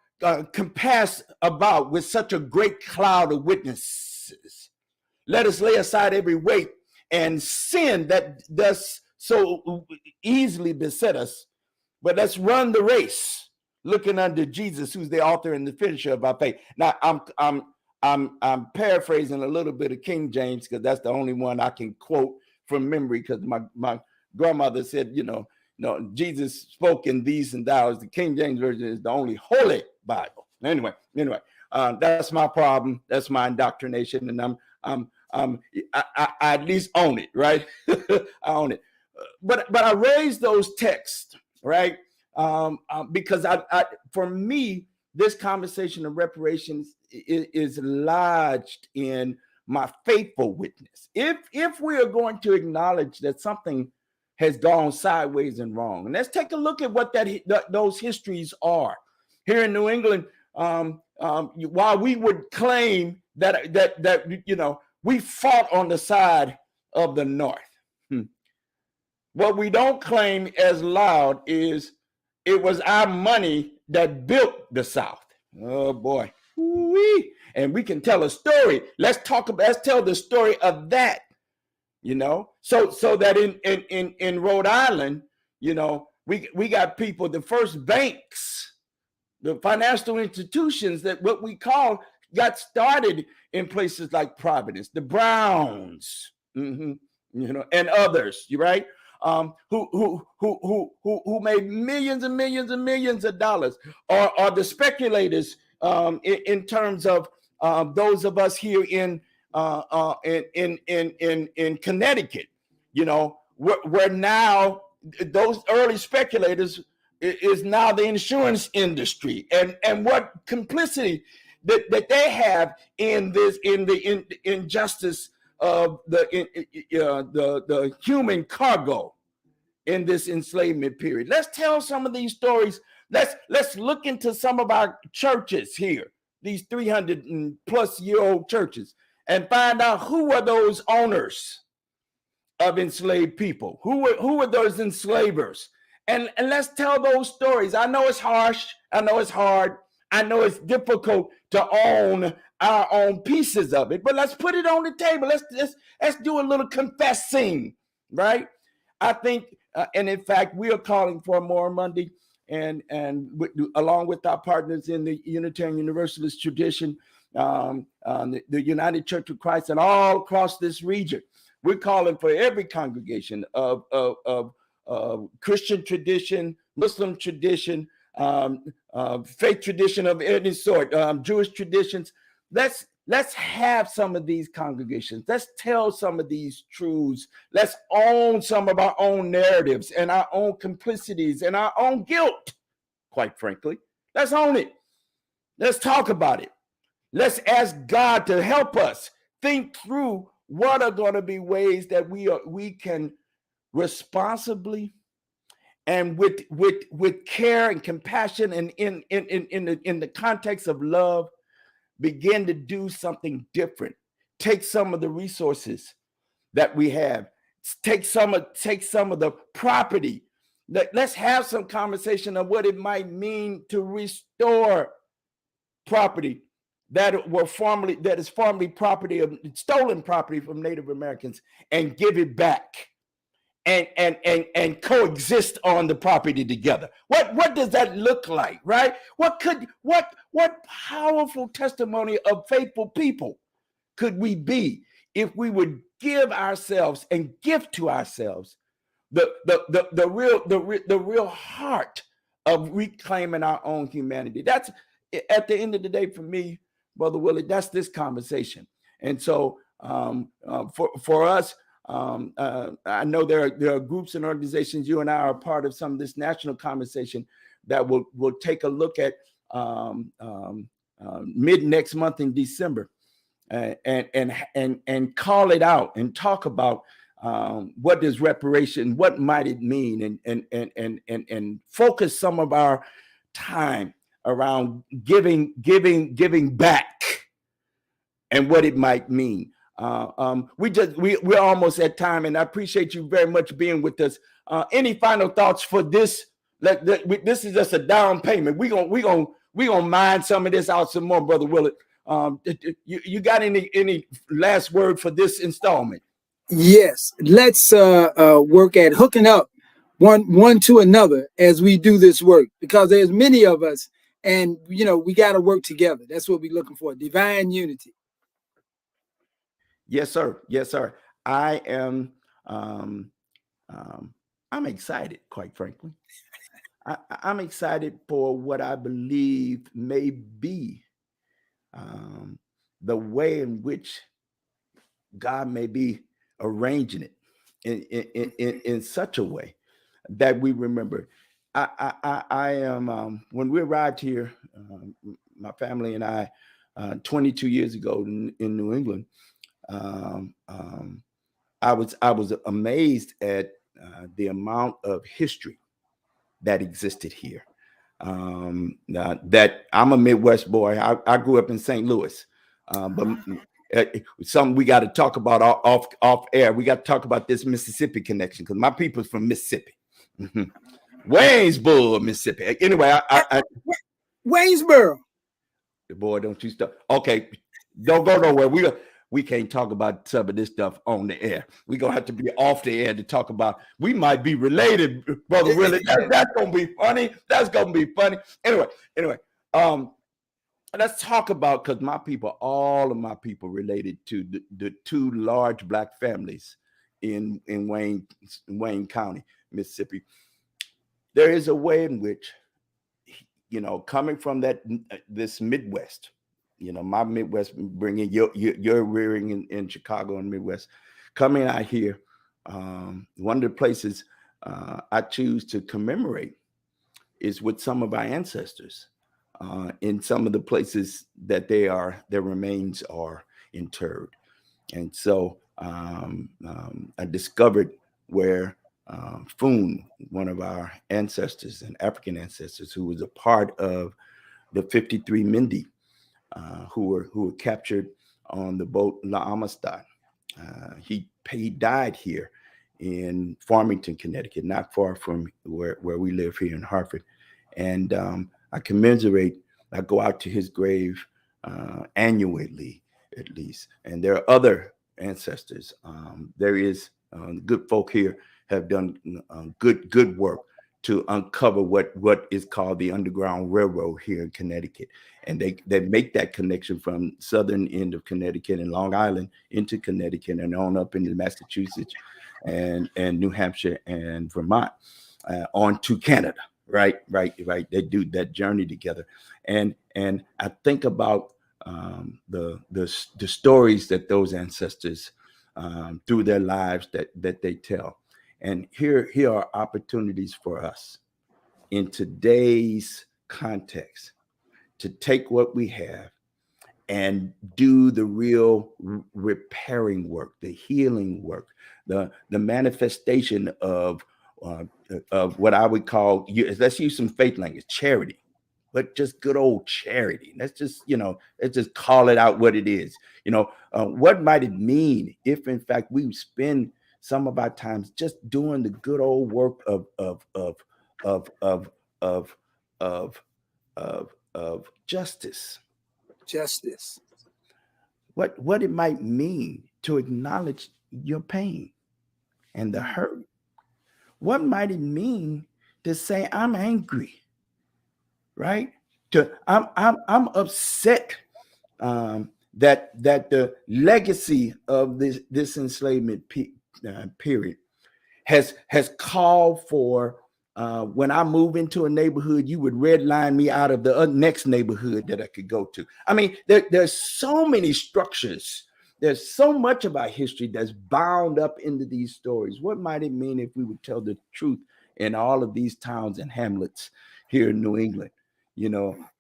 compassed about with such a great cloud of witnesses. Let us lay aside every weight and sin that does so easily beset us, but let's run the race, looking unto Jesus, who's the author and the finisher of our faith. Now, I'm paraphrasing a little bit of King James, because that's the only one I can quote from memory, because my grandmother said, no, Jesus spoke in these and thous. The King James Version is the only holy Bible. Anyway, that's my problem. That's my indoctrination, and I at least own it, right? I own it. But I raise those texts, right? Because for me, this conversation of reparations is lodged in my faithful witness. If we are going to acknowledge that something has gone sideways and wrong, and let's take a look at what those histories are. Here in New England, while we would claim that we fought on the side of the North, what we don't claim as loud is it was our money that built the South. Oh boy. Woo-wee. And we can tell a story. Let's tell the story of that, so that in Rhode Island, we got people, the first banks, the financial institutions that what we call got started in places like Providence, the Browns, and others, right? Who made millions and millions and millions of dollars, or the speculators, in terms of those of us here in Connecticut, we're now, those early speculators is now the insurance industry, and what complicity that they have in this, in the injustice of the human cargo in this enslavement period. Let's tell some of these stories. Let's look into some of our churches here, these 300+ year old churches, and find out who are those owners. of enslaved people. Who were those enslavers? And let's tell those stories. I know it's harsh. I know it's hard. I know it's difficult to own our own pieces of it, but let's put it on the table. Let's do a little confessing, right? I think, and in fact, we are calling for more Monday, and along with our partners in the Unitarian Universalist tradition, the United Church of Christ, and all across this region. We're calling for every congregation of Christian tradition, Muslim tradition, faith tradition of any sort, Jewish traditions. Let's have some of these congregations. Let's tell some of these truths. Let's own some of our own narratives and our own complicities and our own guilt, quite frankly. Let's own it. Let's talk about it. Let's ask God to help us think through what are going to be ways that we can responsibly and with care and compassion and in the context of love, begin to do something different. Take some of the resources that we have. Take some of the property. Let's have some conversation of what it might mean to restore property that is formerly property of stolen property from Native Americans, and give it back and coexist on the property together. What does that look like, right? What powerful testimony of faithful people could we be if we would give ourselves and give to ourselves the real heart of reclaiming our own humanity? That's, at the end of the day, for me, Brother Woullard, that's this conversation. And so for us, I know there are groups and organizations, you and I are a part of some of this national conversation, that will take a look at mid next month in December, and call it out and talk about what does reparation, what might it mean, and focus some of our time around giving back and what it might mean. We're almost at time, and I appreciate you very much being with us. Any final thoughts for this? This is just a down payment. We gonna mine some of this out some more, Brother Woullard. You got any last word for this installment? Yes, let's work at hooking up one to another as we do this work, because there's many of us, and we got to work together. That's what we're looking for: divine unity. Yes, sir. Yes, sir. I am. I'm excited, quite frankly. I'm excited for what I believe may be the way in which God may be arranging it in such a way that we remember. I am, when we arrived here, my family and I, 22 years ago in New England, I was amazed at the amount of history that existed here. That I'm a Midwest boy. I grew up in St. Louis, but something we got to talk about off air. We got to talk about this Mississippi connection, because my people's from Mississippi, Waynesboro, Mississippi. Anyway, Waynesboro. Boy, don't you stop. Okay, don't go nowhere. We can't talk about some of this stuff on the air. We're going to have to be off the air to talk about. We might be related, Brother Woullard. That's going to be funny. That's going to be funny. Anyway, let's talk about, because all of my people related to the two large Black families in Wayne County, Mississippi. There is a way in which, coming from this Midwest, my Midwest, bringing your rearing in Chicago and Midwest, coming out here, one of the places I choose to commemorate is with some of our ancestors in some of the places that their remains are interred. And so I discovered where Foon, one of our ancestors and African ancestors, who was a part of the 53 Mindi, who were captured on the boat La Amistad. He died here in Farmington, Connecticut, not far from where we live here in Hartford. And I commiserate. I go out to his grave annually, at least. And there are other ancestors. There is good folk here have done good work to uncover what is called the Underground Railroad here in Connecticut. And they make that connection from southern end of Connecticut and Long Island into Connecticut and on up into Massachusetts and New Hampshire and Vermont on to Canada. Right. They do that journey together. And I think about the stories that those ancestors through their lives that they tell. And here are opportunities for us in today's context to take what we have and do the real repairing work, the healing work, the manifestation of what I would call, let's use some faith language, charity, but just good old charity. Let's just call it out what it is. What might it mean if, in fact, we spend some of our times just doing the good old work of justice. Justice. What it might mean to acknowledge your pain and the hurt. What might it mean to say I'm angry, right? I'm upset that the legacy of this enslavement period has called for when I move into a neighborhood, you would redline me out of the next neighborhood that I could go to. I mean, there's so many structures. There's so much of our history that's bound up into these stories. What might it mean if we would tell the truth in all of these towns and hamlets here in New England,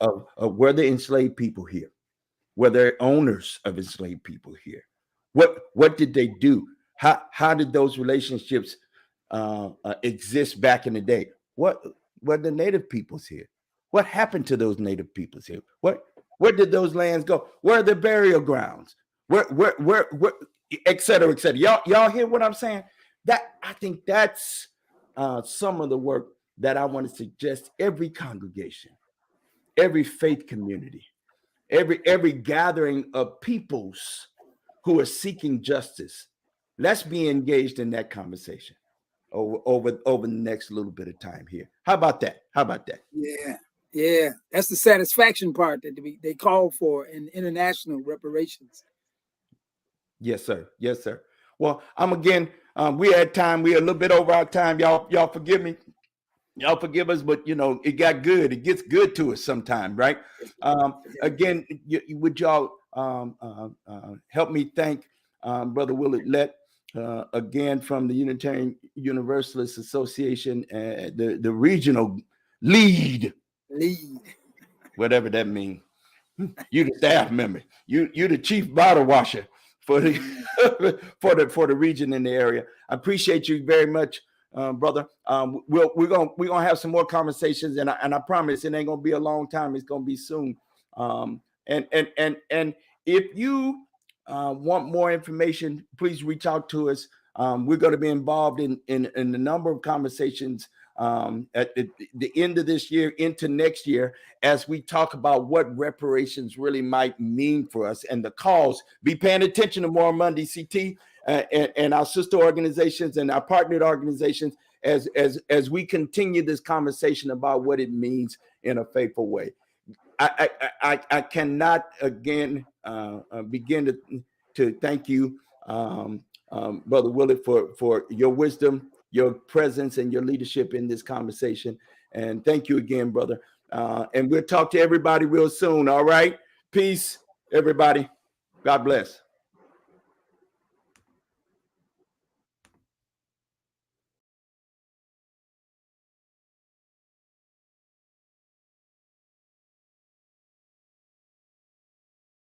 of were there enslaved people here? Were there owners of enslaved people here? What did they do? How did those relationships exist back in the day? What were the native peoples here? What happened to those native peoples here? Where did those lands go? Where are the burial grounds? Where, et cetera, et cetera. Y'all hear what I'm saying? That I think that's some of the work that I want to suggest every congregation, every faith community, every gathering of peoples who are seeking justice. Let's be engaged in that conversation over the next little bit of time here. How about that? Yeah. That's the satisfaction part that they call for in international reparations. Yes, sir. Well, we had time. We're a little bit over our time. Y'all forgive me. Y'all forgive us, but it got good. It gets good to us sometime, right? Again, would y'all help me thank Brother Woullard Lett, again from the Unitarian Universalist Association, the regional lead, whatever that means. You the staff member. You the chief bottle washer for the for the region in the area. I appreciate you very much, brother. We're gonna have some more conversations, and I promise it ain't gonna be a long time. It's gonna be soon. And if you want more information, please reach out to us. We're going to be involved in a number of conversations at the end of this year into next year as we talk about what reparations really might mean for us and the cause. Be paying attention tomorrow Monday, CT, and our sister organizations and our partnered organizations as we continue this conversation about what it means in a faithful way. I cannot again begin to thank you, Brother Woullard, for your wisdom, your presence, and your leadership in this conversation. And thank you again, brother. And we'll talk to everybody real soon. All right. Peace, everybody. God bless.